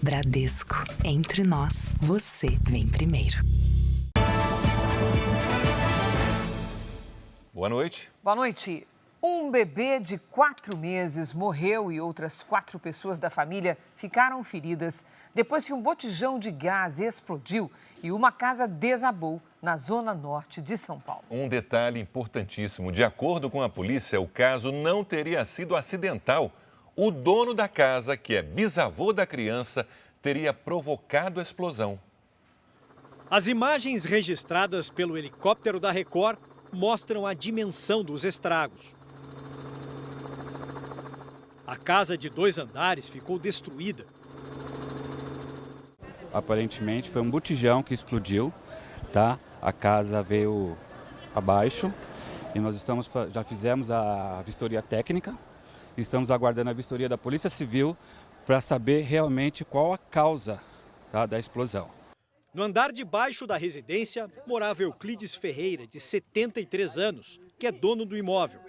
Bradesco. Entre nós, você vem primeiro. Boa noite. Boa noite. Um bebê de 4 meses morreu e outras 4 pessoas da família ficaram feridas depois que um botijão de gás explodiu e uma casa desabou na zona norte de São Paulo. Um detalhe importantíssimo. De acordo com a polícia, o caso não teria sido acidental. O dono da casa, que é bisavô da criança, teria provocado a explosão. As imagens registradas pelo helicóptero da Record mostram a dimensão dos estragos. A casa de 2 andares ficou destruída. Aparentemente foi um botijão que explodiu, tá? A casa veio abaixo e nós já fizemos a vistoria técnica. Estamos aguardando a vistoria da Polícia Civil para saber realmente qual a causa, tá, da explosão. No andar de baixo da residência morava Euclides Ferreira, de 73 anos, que é dono do imóvel.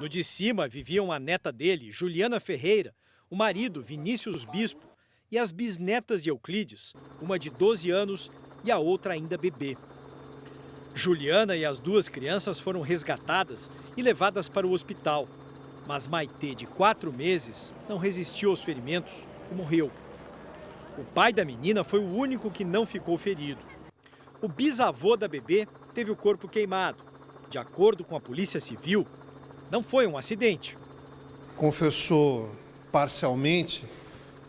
No de cima viviam a neta dele, Juliana Ferreira, o marido, Vinícius Bispo, e as bisnetas de Euclides, uma de 12 anos e a outra ainda bebê. Juliana e as 2 crianças foram resgatadas e levadas para o hospital, mas Maitê, de 4 meses, não resistiu aos ferimentos e morreu. O pai da menina foi o único que não ficou ferido. O bisavô da bebê teve o corpo queimado. De acordo com a Polícia Civil, não foi um acidente. Confessou parcialmente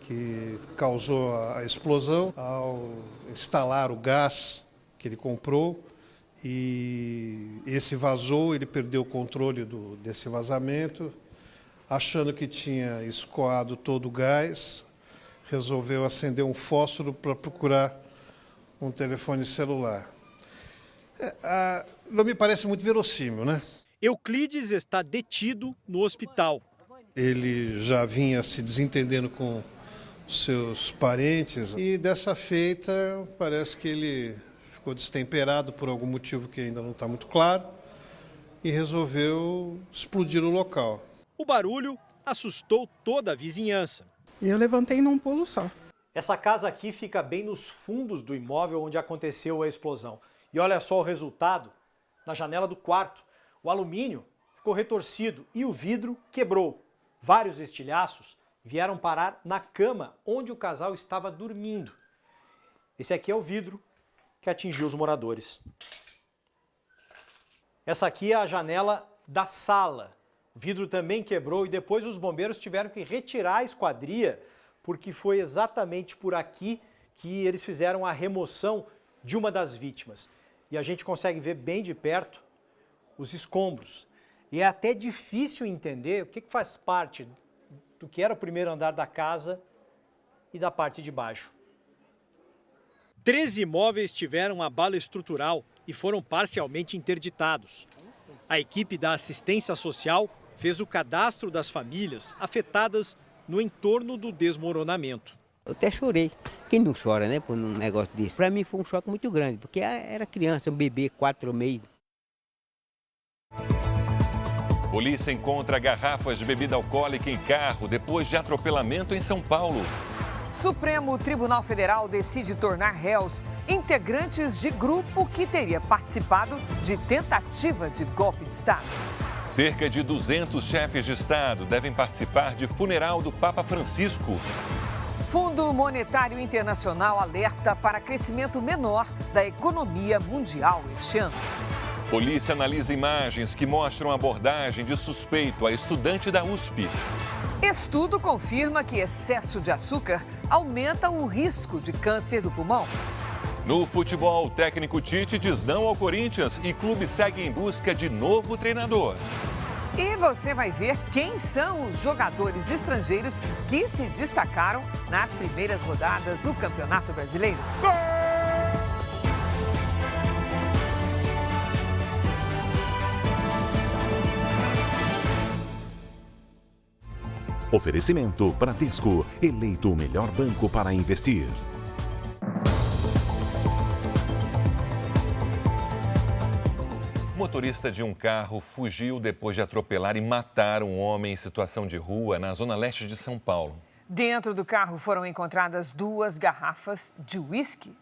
que causou a explosão ao instalar o gás que ele comprou e esse vazou, ele perdeu o controle desse vazamento, achando que tinha escoado todo o gás, resolveu acender um fósforo para procurar um telefone celular. Não me parece muito verossímil, né? Euclides está detido no hospital. Ele já vinha se desentendendo com seus parentes e dessa feita parece que ele ficou destemperado por algum motivo que ainda não está muito claro e resolveu explodir o local. O barulho assustou toda a vizinhança. E eu levantei num pulo só. Essa casa aqui fica bem nos fundos do imóvel onde aconteceu a explosão. E olha só o resultado na janela do quarto. O alumínio ficou retorcido e o vidro quebrou. Vários estilhaços vieram parar na cama onde o casal estava dormindo. Esse aqui é o vidro que atingiu os moradores. Essa aqui é a janela da sala. O vidro também quebrou e depois os bombeiros tiveram que retirar a esquadria porque foi exatamente por aqui que eles fizeram a remoção de uma das vítimas. E a gente consegue ver bem de perto os escombros. E é até difícil entender o que faz parte do que era o primeiro andar da casa e da parte de baixo. 13 imóveis tiveram abalo estrutural e foram parcialmente interditados. A equipe da assistência social fez o cadastro das famílias afetadas no entorno do desmoronamento. Eu até chorei. Quem não chora, né, por um negócio desse? Para mim foi um choque muito grande, porque era criança, um bebê, 4 meses. Polícia encontra garrafas de bebida alcoólica em carro depois de atropelamento em São Paulo. Supremo Tribunal Federal decide tornar réus integrantes de grupo que teria participado de tentativa de golpe de Estado. Cerca de 200 chefes de Estado devem participar de funeral do Papa Francisco. Fundo Monetário Internacional alerta para crescimento menor da economia mundial este ano. Polícia analisa imagens que mostram a abordagem de suspeito a estudante da USP. Estudo confirma que excesso de açúcar aumenta o risco de câncer do pulmão. No futebol, o técnico Tite diz não ao Corinthians e clube segue em busca de novo treinador. E você vai ver quem são os jogadores estrangeiros que se destacaram nas primeiras rodadas do Campeonato Brasileiro. Oferecimento Bradesco, eleito o melhor banco para investir. O motorista de um carro fugiu depois de atropelar e matar um homem em situação de rua na zona leste de São Paulo. Dentro do carro foram encontradas 2 garrafas de uísque.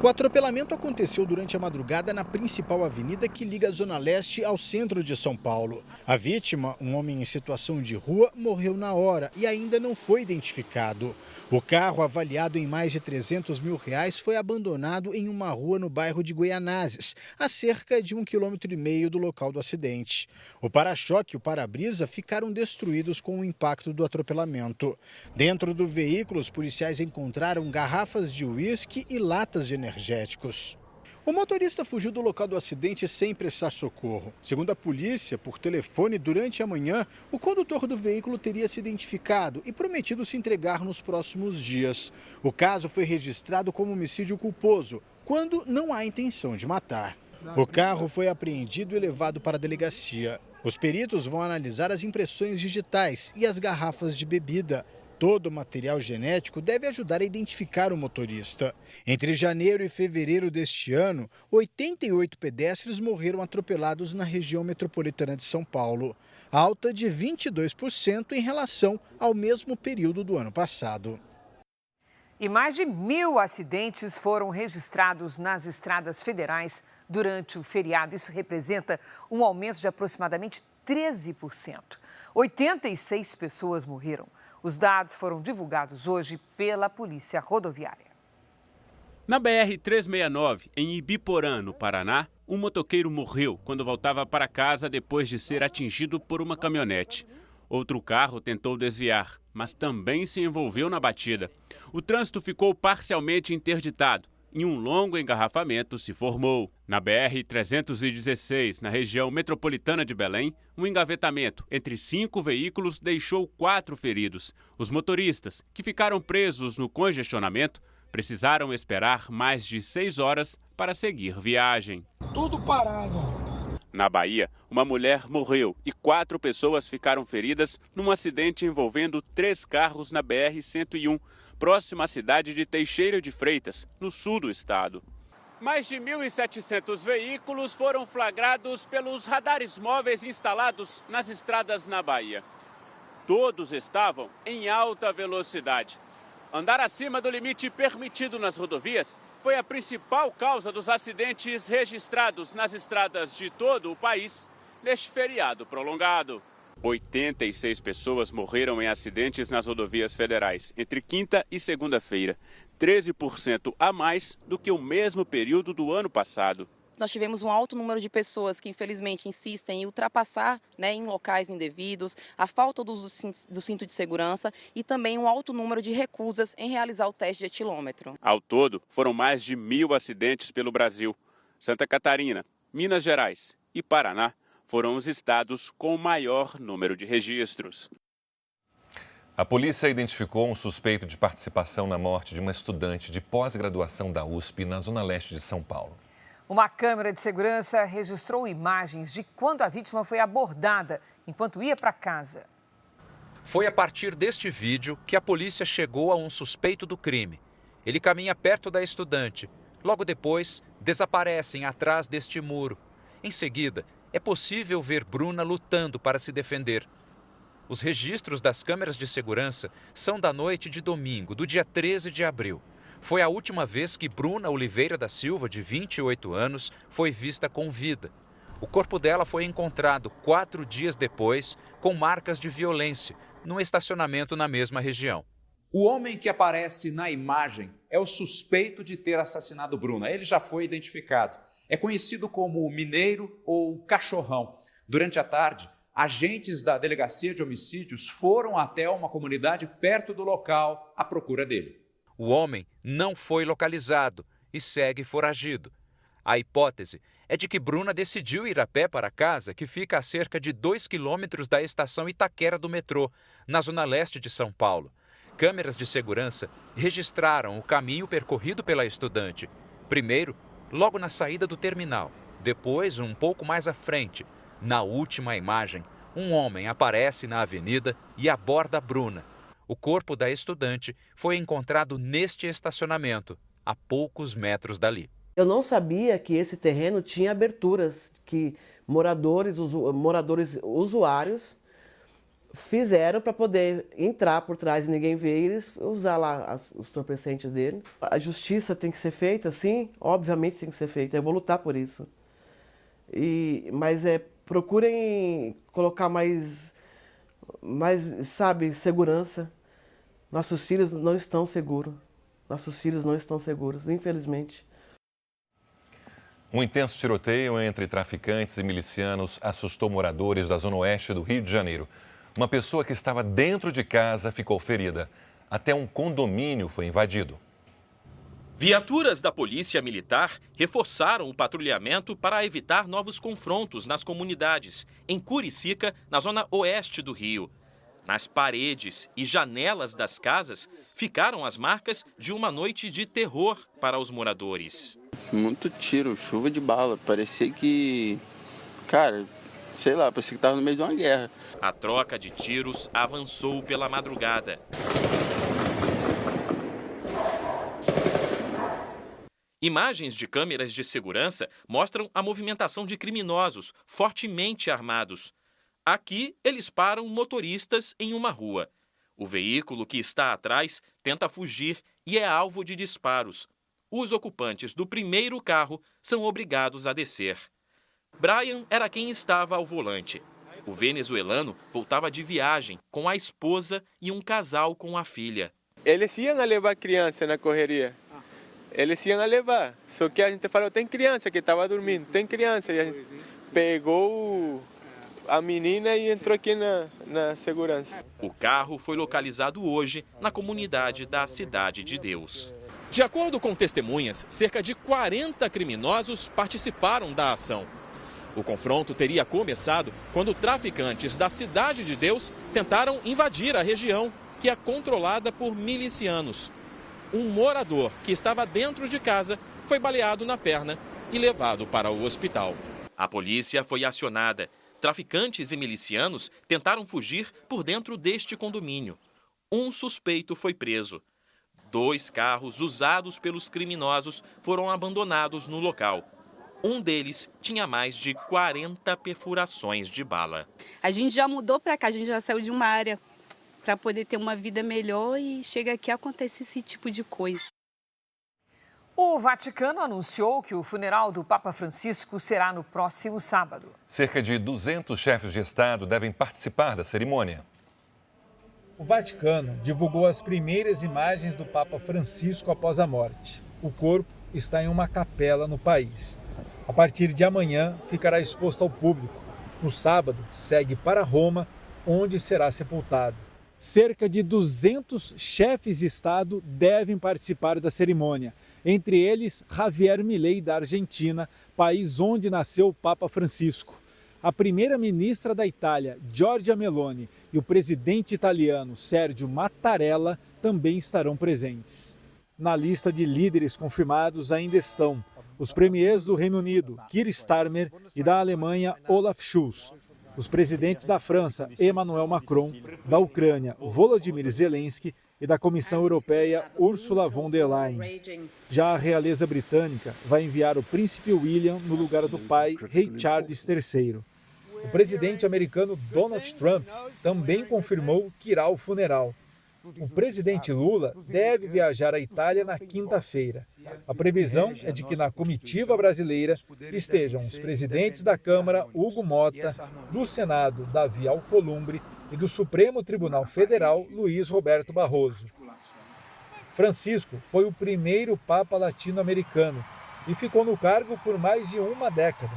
O atropelamento aconteceu durante a madrugada na principal avenida que liga a Zona Leste ao centro de São Paulo. A vítima, um homem em situação de rua, morreu na hora e ainda não foi identificado. O carro, avaliado em mais de R$300 mil, foi abandonado em uma rua no bairro de Goianazes, a cerca de 1,5 km do local do acidente. O para-choque e o para-brisa ficaram destruídos com o impacto do atropelamento. Dentro do veículo, os policiais encontraram garrafas de uísque e latas de energéticos. O motorista fugiu do local do acidente sem prestar socorro. Segundo a polícia, por telefone durante a manhã, o condutor do veículo teria se identificado e prometido se entregar nos próximos dias. O caso foi registrado como homicídio culposo, quando não há intenção de matar. O carro foi apreendido e levado para a delegacia. Os peritos vão analisar as impressões digitais e as garrafas de bebida. Todo o material genético deve ajudar a identificar o motorista. Entre janeiro e fevereiro deste ano, 88 pedestres morreram atropelados na região metropolitana de São Paulo, alta de 22% em relação ao mesmo período do ano passado. E mais de 1.000 acidentes foram registrados nas estradas federais durante o feriado. Isso representa um aumento de aproximadamente 13%. 86 pessoas morreram. Os dados foram divulgados hoje pela Polícia Rodoviária. Na BR-369, em Ibiporã, no Paraná, um motoqueiro morreu quando voltava para casa depois de ser atingido por uma caminhonete. Outro carro tentou desviar, mas também se envolveu na batida. O trânsito ficou parcialmente interditado e um longo engarrafamento se formou. Na BR-316, na região metropolitana de Belém, um engavetamento entre 5 veículos deixou 4 feridos. Os motoristas, que ficaram presos no congestionamento, precisaram esperar mais de 6 horas para seguir viagem. Tudo parado. Na Bahia, uma mulher morreu e 4 pessoas ficaram feridas num acidente envolvendo 3 carros na BR-101, próxima à cidade de Teixeira de Freitas, no sul do estado. Mais de 1.700 veículos foram flagrados pelos radares móveis instalados nas estradas na Bahia. Todos estavam em alta velocidade. Andar acima do limite permitido nas rodovias foi a principal causa dos acidentes registrados nas estradas de todo o país neste feriado prolongado. 86 pessoas morreram em acidentes nas rodovias federais entre quinta e segunda-feira, 13% a mais do que o mesmo período do ano passado. Nós tivemos um alto número de pessoas que, infelizmente, insistem em ultrapassar, em locais indevidos, a falta do uso do cinto de segurança e também um alto número de recusas em realizar o teste de etilômetro. Ao todo, foram mais de 1.000 acidentes pelo Brasil. Santa Catarina, Minas Gerais e Paraná foram os estados com o maior número de registros. A polícia identificou um suspeito de participação na morte de uma estudante de pós-graduação da USP na Zona Leste de São Paulo. Uma câmera de segurança registrou imagens de quando a vítima foi abordada enquanto ia para casa. Foi a partir deste vídeo que a polícia chegou a um suspeito do crime. Ele caminha perto da estudante. Logo depois, desaparecem atrás deste muro. Em seguida, é possível ver Bruna lutando para se defender. Os registros das câmeras de segurança são da noite de domingo, do dia 13 de abril. Foi a última vez que Bruna Oliveira da Silva, de 28 anos, foi vista com vida. O corpo dela foi encontrado 4 dias depois, com marcas de violência, num estacionamento na mesma região. O homem que aparece na imagem é o suspeito de ter assassinado Bruna. Ele já foi identificado. É conhecido como Mineiro ou Cachorrão. Durante a tarde, agentes da Delegacia de Homicídios foram até uma comunidade perto do local à procura dele. O homem não foi localizado e segue foragido. A hipótese é de que Bruna decidiu ir a pé para casa, que fica a cerca de 2 quilômetros da estação Itaquera do metrô, na zona leste de São Paulo. Câmeras de segurança registraram o caminho percorrido pela estudante. Primeiro, logo na saída do terminal. Depois, um pouco mais à frente. Na última imagem, um homem aparece na avenida e aborda Bruna. O corpo da estudante foi encontrado neste estacionamento, a poucos metros dali. Eu não sabia que esse terreno tinha aberturas, que moradores usuários fizeram para poder entrar por trás e ninguém ver e eles usar lá os entorpecentes dele. A justiça tem que ser feita, sim, obviamente tem que ser feita, eu vou lutar por isso. Mas procurem colocar mais, sabe, segurança. Nossos filhos não estão seguros. Nossos filhos não estão seguros, infelizmente. Um intenso tiroteio entre traficantes e milicianos assustou moradores da zona oeste do Rio de Janeiro. Uma pessoa que estava dentro de casa ficou ferida. Até um condomínio foi invadido. Viaturas da Polícia Militar reforçaram o patrulhamento para evitar novos confrontos nas comunidades, em Curicica, na zona oeste do Rio. Nas paredes e janelas das casas ficaram as marcas de uma noite de terror para os moradores. Muito tiro, chuva de bala. Parecia que, cara, sei lá, parecia que estava no meio de uma guerra. A troca de tiros avançou pela madrugada. Imagens de câmeras de segurança mostram a movimentação de criminosos fortemente armados. Aqui, eles param motoristas em uma rua. O veículo que está atrás tenta fugir e é alvo de disparos. Os ocupantes do primeiro carro são obrigados a descer. Brian era quem estava ao volante. O venezuelano voltava de viagem com a esposa e um casal com a filha. Eles iam levar a criança na correria. Eles iam levar. Só que a gente falou, tem criança que estava dormindo, tem criança. E a gente pegou a menina e entrou aqui na segurança. O carro foi localizado hoje na comunidade da Cidade de Deus. De acordo com testemunhas, cerca de 40 criminosos participaram da ação. O confronto teria começado quando traficantes da Cidade de Deus tentaram invadir a região, que é controlada por milicianos. Um morador que estava dentro de casa foi baleado na perna e levado para o hospital. A polícia foi acionada. Traficantes e milicianos tentaram fugir por dentro deste condomínio. Um suspeito foi preso. 2 carros usados pelos criminosos foram abandonados no local. Um deles tinha mais de 40 perfurações de bala. A gente já mudou para cá, a gente já saiu de uma área para poder ter uma vida melhor e chega aqui e acontece esse tipo de coisa. O Vaticano anunciou que o funeral do Papa Francisco será no próximo sábado. Cerca de 200 chefes de Estado devem participar da cerimônia. O Vaticano divulgou as primeiras imagens do Papa Francisco após a morte. O corpo está em uma capela no país. A partir de amanhã, ficará exposto ao público. No sábado, segue para Roma, onde será sepultado. Cerca de 200 chefes de Estado devem participar da cerimônia. Entre eles, Javier Milei, da Argentina, país onde nasceu o Papa Francisco. A primeira-ministra da Itália, Giorgia Meloni, e o presidente italiano, Sergio Mattarella, também estarão presentes. Na lista de líderes confirmados ainda estão os premiers do Reino Unido, Keir Starmer, e da Alemanha, Olaf Scholz. Os presidentes da França, Emmanuel Macron, da Ucrânia, Volodymyr Zelensky, e da Comissão Europeia, Ursula von der Leyen. Já a realeza britânica vai enviar o príncipe William no lugar do pai, rei Charles III. O presidente americano Donald Trump também confirmou que irá ao funeral. O presidente Lula deve viajar à Itália na quinta-feira. A previsão é de que na comitiva brasileira estejam os presidentes da Câmara, Hugo Mota, do Senado, Davi Alcolumbre, e do Supremo Tribunal Federal, Luiz Roberto Barroso. Francisco foi o primeiro Papa latino-americano e ficou no cargo por mais de uma década.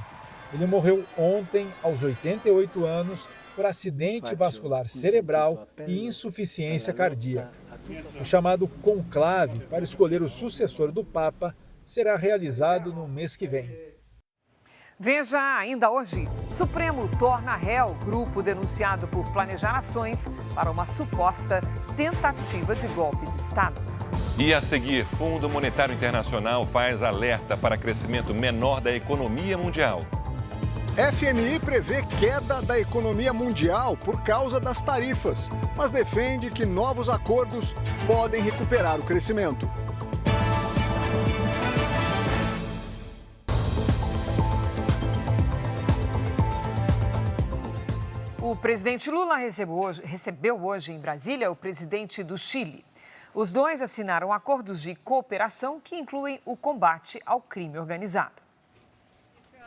Ele morreu ontem, aos 88 anos, por acidente vascular cerebral e insuficiência cardíaca. O chamado conclave para escolher o sucessor do Papa será realizado no mês que vem. Veja ainda hoje, Supremo torna réu grupo denunciado por planejar ações para uma suposta tentativa de golpe de Estado. E a seguir, Fundo Monetário Internacional faz alerta para crescimento menor da economia mundial. FMI prevê queda da economia mundial por causa das tarifas, mas defende que novos acordos podem recuperar o crescimento. O presidente Lula recebeu hoje em Brasília o presidente do Chile. Os dois assinaram acordos de cooperação que incluem o combate ao crime organizado.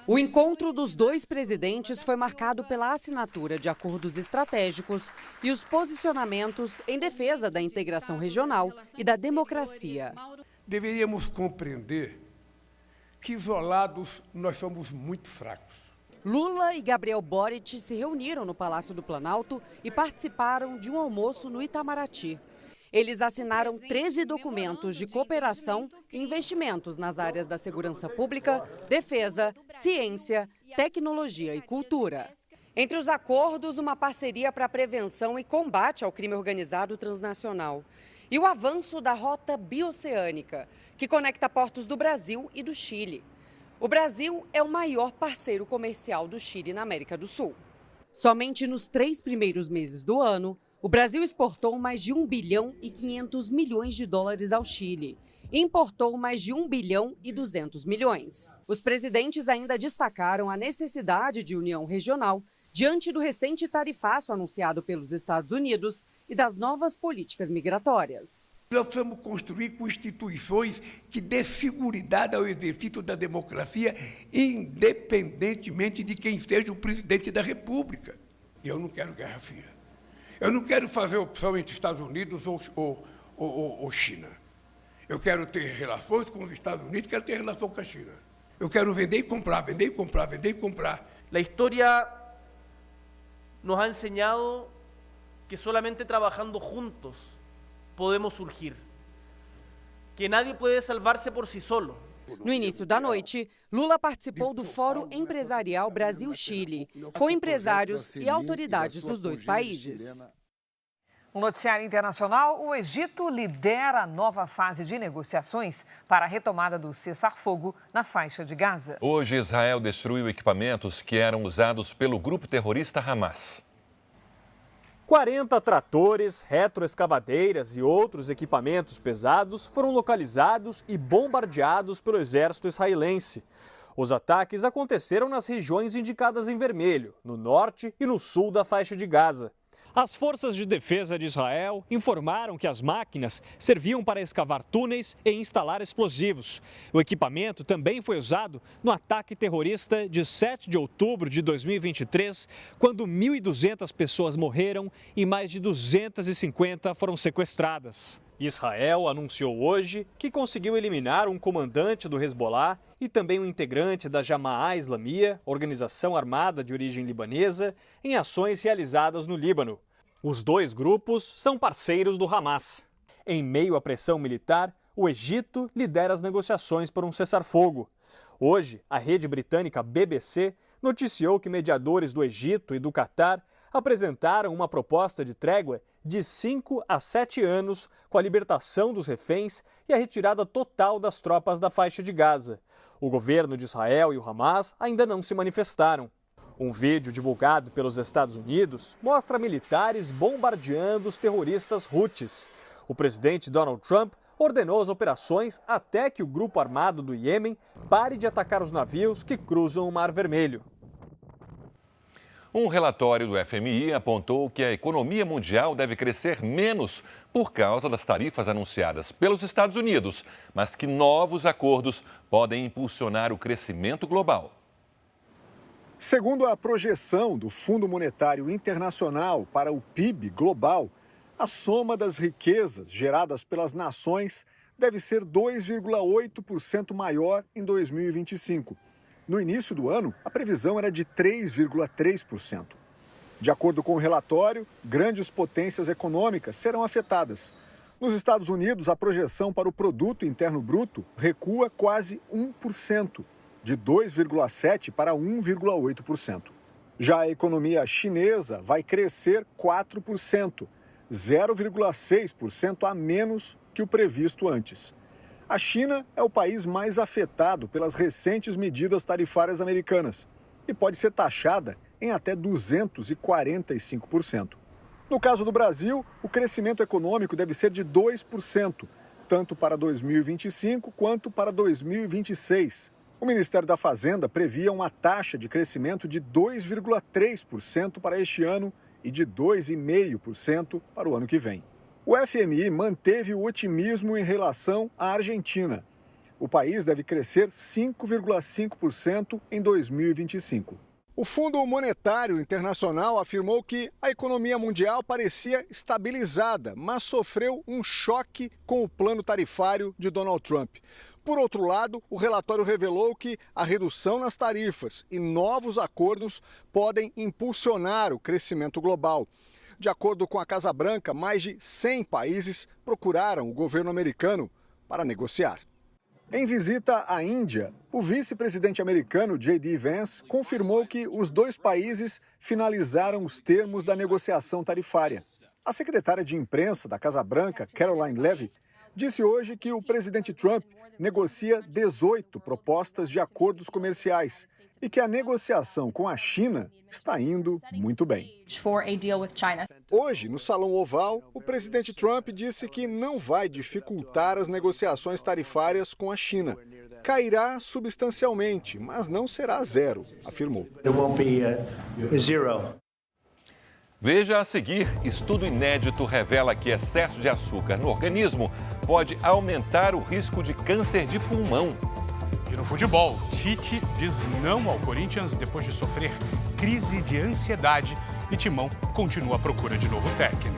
O encontro dos dois presidentes foi marcado pela assinatura de acordos estratégicos e os posicionamentos em defesa da integração regional e da democracia. Deveríamos compreender que isolados nós somos muito fracos. Lula e Gabriel Boric se reuniram no Palácio do Planalto e participaram de um almoço no Itamaraty. Eles assinaram 13 documentos de cooperação e investimentos nas áreas da segurança pública, defesa, ciência, tecnologia e cultura. Entre os acordos, uma parceria para a prevenção e combate ao crime organizado transnacional. E o avanço da rota bioceânica, que conecta portos do Brasil e do Chile. O Brasil é o maior parceiro comercial do Chile na América do Sul. Somente nos 3 primeiros meses do ano, o Brasil exportou mais de 1 bilhão e 500 milhões de dólares ao Chile e importou mais de 1 bilhão e 200 milhões. Os presidentes ainda destacaram a necessidade de união regional diante do recente tarifaço anunciado pelos Estados Unidos e das novas políticas migratórias. Nós precisamos construir instituições que dê seguridade ao exercício da democracia, independentemente de quem seja o presidente da República. E eu não quero guerra fria. Eu não quero fazer opção entre Estados Unidos ou China. Eu quero ter relações com os Estados Unidos, quero ter relação com a China. Eu quero vender e comprar, vender e comprar, vender e comprar. A história nos ha enseñado que solamente trabajando juntos podemos surgir. Que nadie puede salvarse por si solo. No início da noite, Lula participou do Fórum Empresarial Brasil-Chile, com empresários e autoridades dos dois países. Um noticiário internacional, o Egito lidera a nova fase de negociações para a retomada do cessar-fogo na faixa de Gaza. Hoje, Israel destruiu equipamentos que eram usados pelo grupo terrorista Hamas. 40 tratores, retroescavadeiras e outros equipamentos pesados foram localizados e bombardeados pelo exército israelense. Os ataques aconteceram nas regiões indicadas em vermelho, no norte e no sul da faixa de Gaza. As forças de defesa de Israel informaram que as máquinas serviam para escavar túneis e instalar explosivos. O equipamento também foi usado no ataque terrorista de 7 de outubro de 2023, quando 1.200 pessoas morreram e mais de 250 foram sequestradas. Israel anunciou hoje que conseguiu eliminar um comandante do Hezbollah e também um integrante da Jama'a Islamia, organização armada de origem libanesa, em ações realizadas no Líbano. Os dois grupos são parceiros do Hamas. Em meio à pressão militar, o Egito lidera as negociações por um cessar-fogo. Hoje, a rede britânica BBC noticiou que mediadores do Egito e do Catar apresentaram uma proposta de trégua de 5 a 7 anos com a libertação dos reféns e a retirada total das tropas da faixa de Gaza. O governo de Israel e o Hamas ainda não se manifestaram. Um vídeo divulgado pelos Estados Unidos mostra militares bombardeando os terroristas Houthis. O presidente Donald Trump ordenou as operações até que o grupo armado do Iêmen pare de atacar os navios que cruzam o Mar Vermelho. Um relatório do FMI apontou que a economia mundial deve crescer menos por causa das tarifas anunciadas pelos Estados Unidos, mas que novos acordos podem impulsionar o crescimento global. Segundo a projeção do Fundo Monetário Internacional para o PIB global, a soma das riquezas geradas pelas nações deve ser 2,8% maior em 2025. No início do ano, a previsão era de 3,3%. De acordo com o relatório, grandes potências econômicas serão afetadas. Nos Estados Unidos, a projeção para o Produto Interno Bruto recua quase 1%, de 2,7% para 1,8%. Já a economia chinesa vai crescer 4%, 0,6% a menos que o previsto antes. A China é o país mais afetado pelas recentes medidas tarifárias americanas e pode ser taxada em até 245%. No caso do Brasil, o crescimento econômico deve ser de 2%, tanto para 2025 quanto para 2026. O Ministério da Fazenda previa uma taxa de crescimento de 2,3% para este ano e de 2,5% para o ano que vem. O FMI manteve o otimismo em relação à Argentina. O país deve crescer 5,5% em 2025. O Fundo Monetário Internacional afirmou que a economia mundial parecia estabilizada, mas sofreu um choque com o plano tarifário de Donald Trump. Por outro lado, o relatório revelou que a redução nas tarifas e novos acordos podem impulsionar o crescimento global. De acordo com a Casa Branca, mais de 100 países procuraram o governo americano para negociar. Em visita à Índia, o vice-presidente americano J.D. Vance confirmou que os dois países finalizaram os termos da negociação tarifária. A secretária de imprensa da Casa Branca, Caroline Leavitt, disse hoje que o presidente Trump negocia 18 propostas de acordos comerciais e que a negociação com a China está indo muito bem. Hoje, no Salão Oval, o presidente Trump disse que não vai dificultar as negociações tarifárias com a China. Cairá substancialmente, mas não será zero, afirmou. Veja a seguir, estudo inédito revela que excesso de açúcar no organismo pode aumentar o risco de câncer de pulmão. E no futebol, Tite diz não ao Corinthians depois de sofrer crise de ansiedade e Timão continua à procura de novo técnico.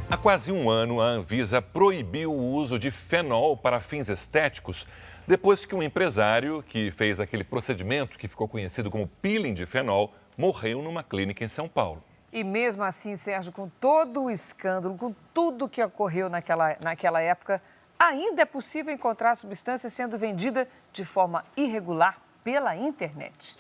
Há quase um ano, a Anvisa proibiu o uso de fenol para fins estéticos, depois que um empresário que fez aquele procedimento que ficou conhecido como peeling de fenol morreu numa clínica em São Paulo. E mesmo assim, Sérgio, com todo o escândalo, com tudo que ocorreu naquela época, ainda é possível encontrar a substância sendo vendida de forma irregular pela internet.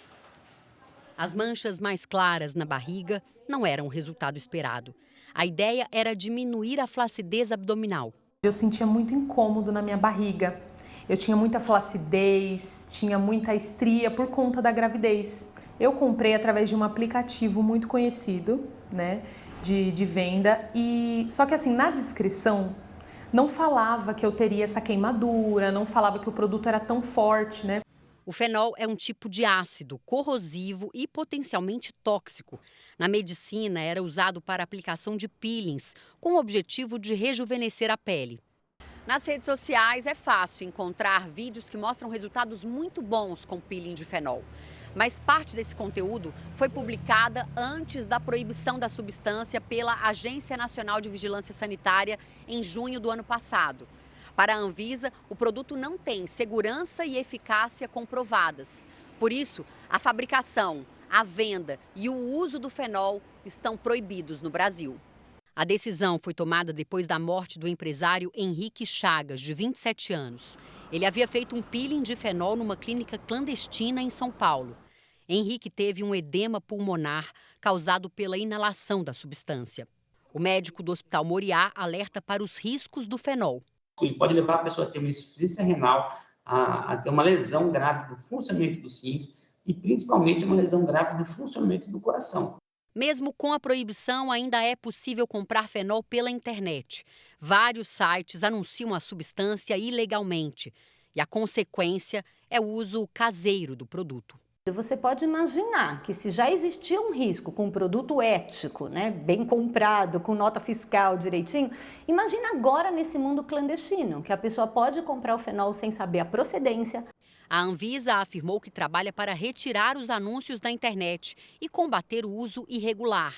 As manchas mais claras na barriga não eram o resultado esperado. A ideia era diminuir a flacidez abdominal. Eu sentia muito incômodo na minha barriga. Eu tinha muita flacidez, tinha muita estria por conta da gravidez. Eu comprei através de um aplicativo muito conhecido, né, de venda. Só que assim, na descrição, não falava que eu teria essa queimadura, não falava que o produto era tão forte, né? O fenol é um tipo de ácido corrosivo e potencialmente tóxico. Na medicina, era usado para aplicação de peelings, com o objetivo de rejuvenescer a pele. Nas redes sociais é fácil encontrar vídeos que mostram resultados muito bons com peeling de fenol. Mas parte desse conteúdo foi publicada antes da proibição da substância pela Agência Nacional de Vigilância Sanitária em junho do ano passado. Para a Anvisa, o produto não tem segurança e eficácia comprovadas. Por isso, a fabricação, a venda e o uso do fenol estão proibidos no Brasil. A decisão foi tomada depois da morte do empresário Henrique Chagas, de 27 anos. Ele havia feito um peeling de fenol numa clínica clandestina em São Paulo. Henrique teve um edema pulmonar causado pela inalação da substância. O médico do Hospital Moriá alerta para os riscos do fenol. Ele pode levar a pessoa a ter uma insuficiência renal, a ter uma lesão grave do funcionamento dos rins e, principalmente, uma lesão grave do funcionamento do coração. Mesmo com a proibição, ainda é possível comprar fenol pela internet. Vários sites anunciam a substância ilegalmente e a consequência é o uso caseiro do produto. Você pode imaginar que se já existia um risco com um produto ético, né, bem comprado, com nota fiscal direitinho, imagina agora nesse mundo clandestino, que a pessoa pode comprar o fenol sem saber a procedência. A Anvisa afirmou que trabalha para retirar os anúncios da internet e combater o uso irregular.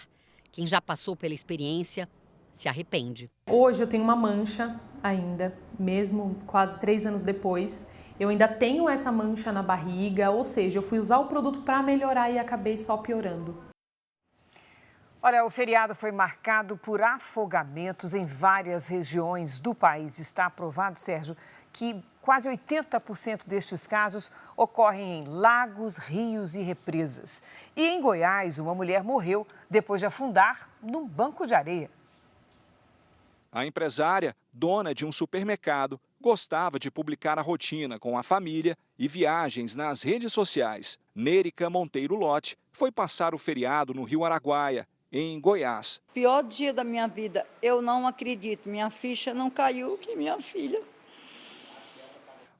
Quem já passou pela experiência se arrepende. Hoje eu tenho uma mancha ainda, mesmo quase 3 anos depois. Eu ainda tenho essa mancha na barriga, ou seja, eu fui usar o produto para melhorar e acabei só piorando. Olha, o feriado foi marcado por afogamentos em várias regiões do país. Está aprovado, Sérgio, que quase 80% destes casos ocorrem em lagos, rios e represas. E em Goiás, uma mulher morreu depois de afundar num banco de areia. A empresária, dona de um supermercado, gostava de publicar a rotina com a família e viagens nas redes sociais. Nérica Monteiro Lote foi passar o feriado no Rio Araguaia, em Goiás. Pior dia da minha vida, eu não acredito, minha ficha não caiu que minha filha.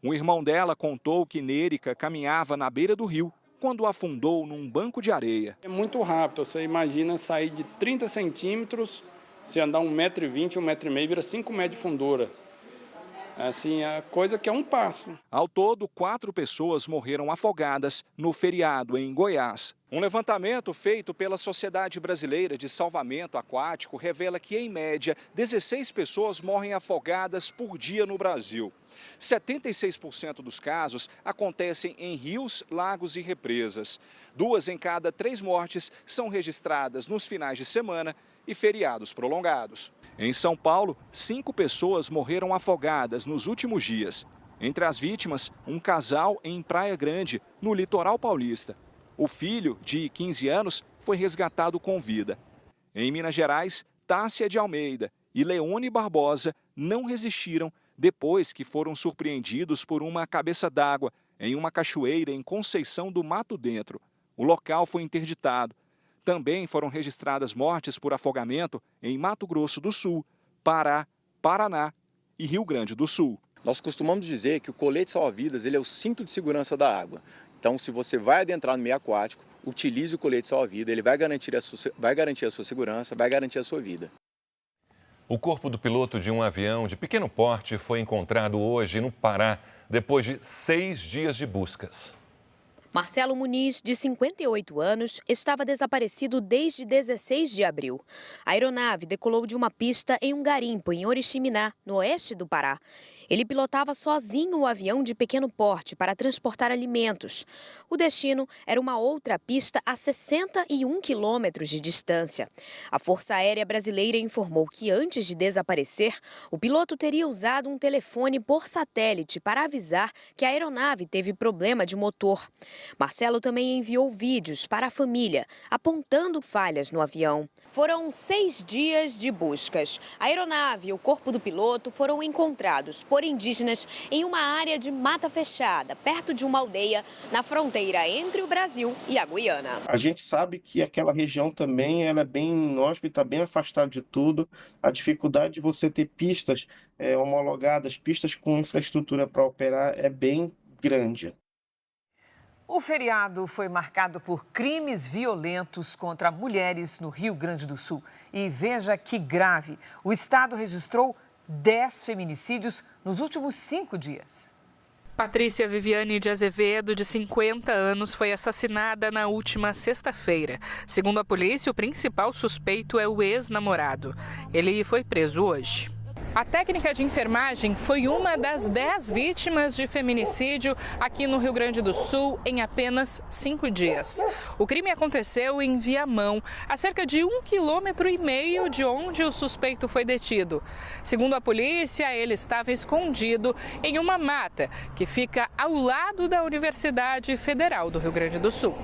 Um irmão dela contou que Nérica caminhava na beira do rio quando afundou num banco de areia. É muito rápido, você imagina sair de 30 centímetros, se andar 1,20 m, 1,5 m, vira 5 metros de fundura. Assim, a coisa que é um passo. Ao todo, 4 pessoas morreram afogadas no feriado em Goiás. Um levantamento feito pela Sociedade Brasileira de Salvamento Aquático revela que, em média, 16 pessoas morrem afogadas por dia no Brasil. 76% dos casos acontecem em rios, lagos e represas. 2 em cada 3 mortes são registradas nos finais de semana e feriados prolongados. Em São Paulo, 5 pessoas morreram afogadas nos últimos dias. Entre as vítimas, um casal em Praia Grande, no litoral paulista. O filho, de 15 anos, foi resgatado com vida. Em Minas Gerais, Tássia de Almeida e Leone Barbosa não resistiram depois que foram surpreendidos por uma cabeça d'água em uma cachoeira em Conceição do Mato Dentro. O local foi interditado. Também foram registradas mortes por afogamento em Mato Grosso do Sul, Pará, Paraná e Rio Grande do Sul. Nós costumamos dizer que o colete salva-vidas ele é o cinto de segurança da água. Então, se você vai adentrar no meio aquático, utilize o colete salva-vidas, ele vai garantir a sua segurança, vai garantir a sua vida. O corpo do piloto de um avião de pequeno porte foi encontrado hoje no Pará, depois de 6 dias de buscas. Marcelo Muniz, de 58 anos, estava desaparecido desde 16 de abril. A aeronave decolou de uma pista em um garimpo em Oriximiná, no oeste do Pará. Ele pilotava sozinho o avião de pequeno porte para transportar alimentos. O destino era uma outra pista a 61 quilômetros de distância. A Força Aérea Brasileira informou que antes de desaparecer, o piloto teria usado um telefone por satélite para avisar que a aeronave teve problema de motor. Marcelo também enviou vídeos para a família, apontando falhas no avião. Foram 6 dias de buscas. A aeronave e o corpo do piloto foram encontrados por indígenas em uma área de mata fechada, perto de uma aldeia na fronteira entre o Brasil e a Guiana. A gente sabe que aquela região também ela é bem inóspita, bem afastada de tudo. A dificuldade de você ter pistas homologadas, pistas com infraestrutura para operar é bem grande. O feriado foi marcado por crimes violentos contra mulheres no Rio Grande do Sul. E veja que grave, o estado registrou 10 feminicídios nos últimos 5 dias. Patrícia Viviane de Azevedo, de 50 anos, foi assassinada na última sexta-feira. Segundo a polícia, o principal suspeito é o ex-namorado. Ele foi preso hoje. A técnica de enfermagem foi uma das 10 vítimas de feminicídio aqui no Rio Grande do Sul em apenas 5 dias. O crime aconteceu em Viamão, a cerca de 1,5 km de onde o suspeito foi detido. Segundo a polícia, ele estava escondido em uma mata que fica ao lado da Universidade Federal do Rio Grande do Sul.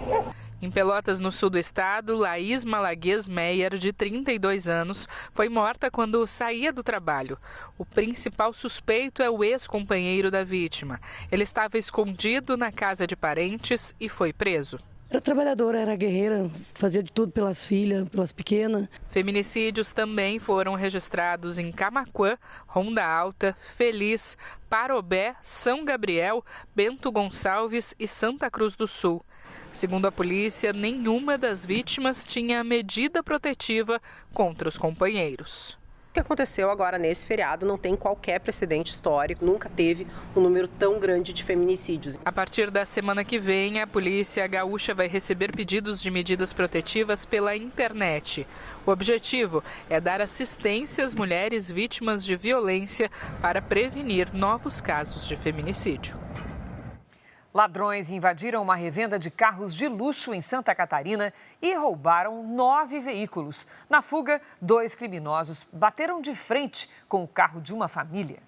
Em Pelotas, no sul do estado, Laís Malaguês Meyer, de 32 anos, foi morta quando saía do trabalho. O principal suspeito é o ex-companheiro da vítima. Ele estava escondido na casa de parentes e foi preso. Era trabalhadora, era guerreira, fazia de tudo pelas filhas, pelas pequenas. Feminicídios também foram registrados em Camaquã, Ronda Alta, Feliz, Parobé, São Gabriel, Bento Gonçalves e Santa Cruz do Sul. Segundo a polícia, nenhuma das vítimas tinha medida protetiva contra os companheiros. O que aconteceu agora nesse feriado não tem qualquer precedente histórico, nunca teve um número tão grande de feminicídios. A partir da semana que vem, a polícia gaúcha vai receber pedidos de medidas protetivas pela internet. O objetivo é dar assistência às mulheres vítimas de violência para prevenir novos casos de feminicídio. Ladrões invadiram uma revenda de carros de luxo em Santa Catarina e roubaram 9 veículos. Na fuga, 2 criminosos bateram de frente com o carro de uma família.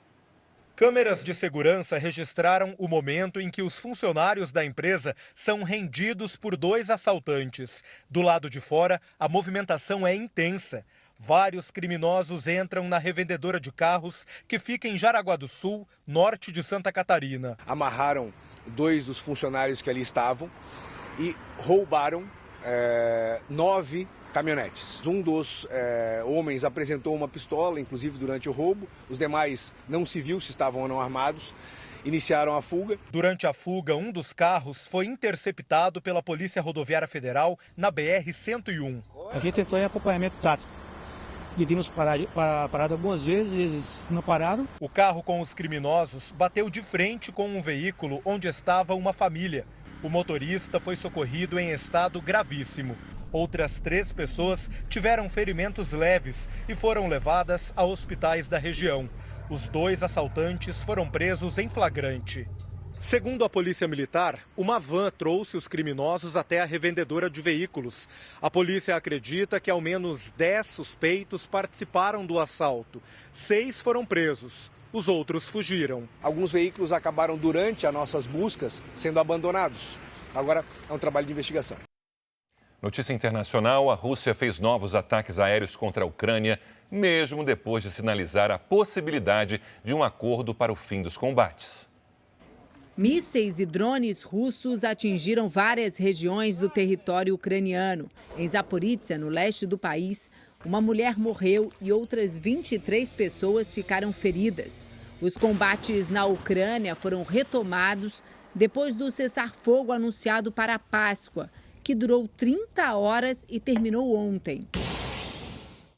Câmeras de segurança registraram o momento em que os funcionários da empresa são rendidos por 2 assaltantes. Do lado de fora, a movimentação é intensa. Vários criminosos entram na revendedora de carros que fica em Jaraguá do Sul, norte de Santa Catarina. Amarraram 2 dos funcionários que ali estavam e roubaram 9 caminhonetes. Um dos homens apresentou uma pistola, inclusive durante o roubo. Os demais não se viu se estavam ou não armados. iniciaram a fuga. Durante a fuga, um dos carros foi interceptado pela Polícia Rodoviária Federal na BR-101. A gente entrou em acompanhamento tático. Pedimos parada algumas vezes, eles não pararam. O carro com os criminosos bateu de frente com um veículo onde estava uma família. O motorista foi socorrido em estado gravíssimo. Outras 3 pessoas tiveram ferimentos leves e foram levadas a hospitais da região. Os 2 assaltantes foram presos em flagrante. Segundo a Polícia Militar, uma van trouxe os criminosos até a revendedora de veículos. A polícia acredita que ao menos 10 suspeitos participaram do assalto. 6 foram presos. Os outros fugiram. Alguns veículos acabaram durante as nossas buscas sendo abandonados. Agora é um trabalho de investigação. Notícia internacional: a Rússia fez novos ataques aéreos contra a Ucrânia, mesmo depois de sinalizar a possibilidade de um acordo para o fim dos combates. Mísseis e drones russos atingiram várias regiões do território ucraniano. Em Zaporízhia, no leste do país, uma mulher morreu e outras 23 pessoas ficaram feridas. Os combates na Ucrânia foram retomados depois do cessar-fogo anunciado para a Páscoa, que durou 30 horas e terminou ontem.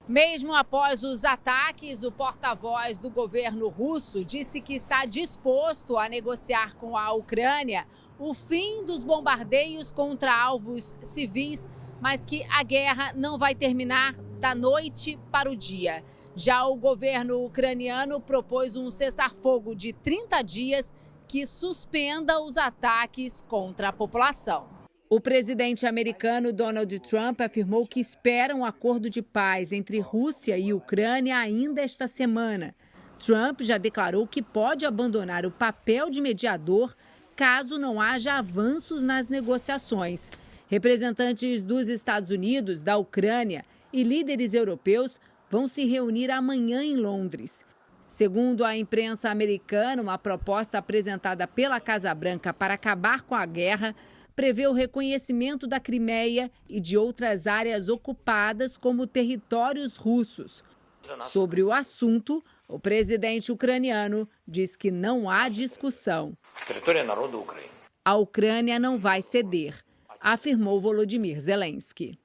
Mesmo após os ataques, o porta-voz do governo russo disse que está disposto a negociar com a Ucrânia o fim dos bombardeios contra alvos civis, mas que a guerra não vai terminar da noite para o dia. Já o governo ucraniano propôs um cessar-fogo de 30 dias que suspenda os ataques contra a população. O presidente americano Donald Trump afirmou que espera um acordo de paz entre Rússia e Ucrânia ainda esta semana. Trump já declarou que pode abandonar o papel de mediador caso não haja avanços nas negociações. Representantes dos Estados Unidos, da Ucrânia e líderes europeus vão se reunir amanhã em Londres. Segundo a imprensa americana, uma proposta apresentada pela Casa Branca para acabar com a guerra prevê o reconhecimento da Crimeia e de outras áreas ocupadas como territórios russos. Sobre o assunto, o presidente ucraniano diz que não há discussão. A Ucrânia não vai ceder, afirmou Volodymyr Zelensky.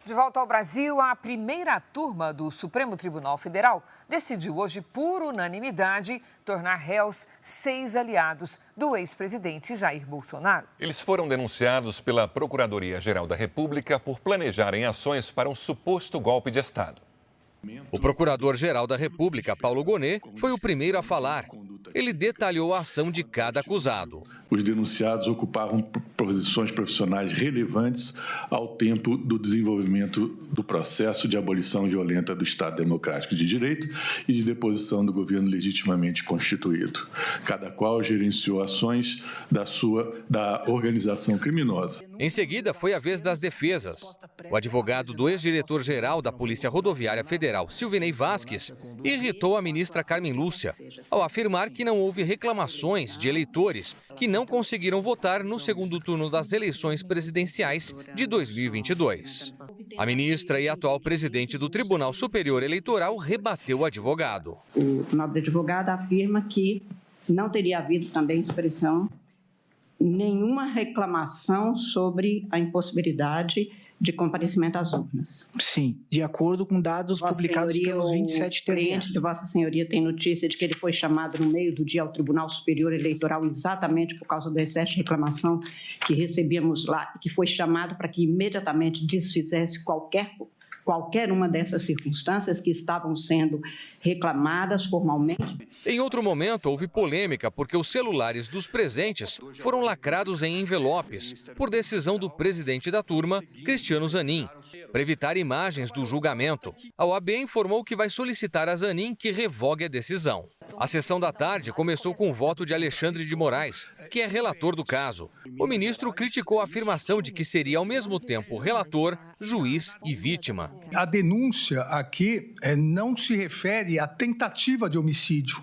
De volta ao Brasil, a primeira turma do Supremo Tribunal Federal decidiu hoje, por unanimidade, tornar réus 6 aliados do ex-presidente Jair Bolsonaro. Eles foram denunciados pela Procuradoria-Geral da República por planejarem ações para um suposto golpe de Estado. O Procurador-Geral da República, Paulo Gonet, foi o primeiro a falar. Ele detalhou a ação de cada acusado. Os denunciados ocupavam posições profissionais relevantes ao tempo do desenvolvimento do processo de abolição violenta do Estado Democrático de Direito e de deposição do governo legitimamente constituído. Cada qual gerenciou ações da organização criminosa. Em seguida, foi a vez das defesas. O advogado do ex-diretor-geral da Polícia Rodoviária Federal, Silvinei Vasquez, irritou a ministra Carmen Lúcia ao afirmar que não houve reclamações de eleitores que não conseguiram votar no segundo turno das eleições presidenciais de 2022. A ministra e atual presidente do Tribunal Superior Eleitoral rebateu o advogado. O nobre advogado afirma que não teria havido também expressão nenhuma reclamação sobre a impossibilidade de comparecimento às urnas. Sim, de acordo com dados publicados pelos 27 TREs. O cliente de Vossa Senhoria tem notícia de que ele foi chamado no meio do dia ao Tribunal Superior Eleitoral exatamente por causa do excesso de reclamação que recebíamos lá, e que foi chamado para que imediatamente desfizesse qualquer uma dessas circunstâncias que estavam sendo reclamadas formalmente. Em outro momento, houve polêmica porque os celulares dos presentes foram lacrados em envelopes por decisão do presidente da turma, Cristiano Zanin, para evitar imagens do julgamento. A OAB informou que vai solicitar a Zanin que revogue a decisão. A sessão da tarde começou com o voto de Alexandre de Moraes, que é relator do caso. O ministro criticou a afirmação de que seria ao mesmo tempo relator, juiz e vítima. A denúncia aqui não se refere à tentativa de homicídio.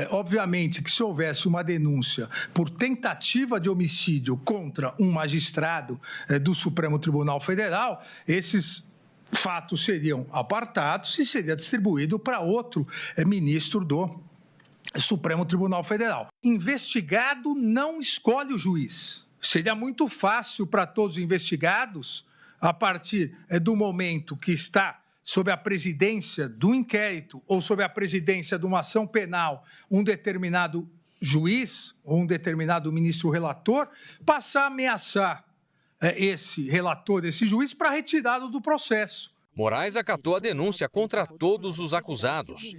Obviamente que se houvesse uma denúncia por tentativa de homicídio contra um magistrado do Supremo Tribunal Federal, esses fatos seriam apartados e seria distribuído para outro ministro do Supremo Tribunal Federal. Investigado não escolhe o juiz. Seria muito fácil para todos os investigados, a partir do momento que está sob a presidência do inquérito ou sob a presidência de uma ação penal, um determinado juiz ou um determinado ministro relator, passar a ameaçar esse relator, esse juiz, para retirá-lo do processo. Moraes acatou a denúncia contra todos os acusados.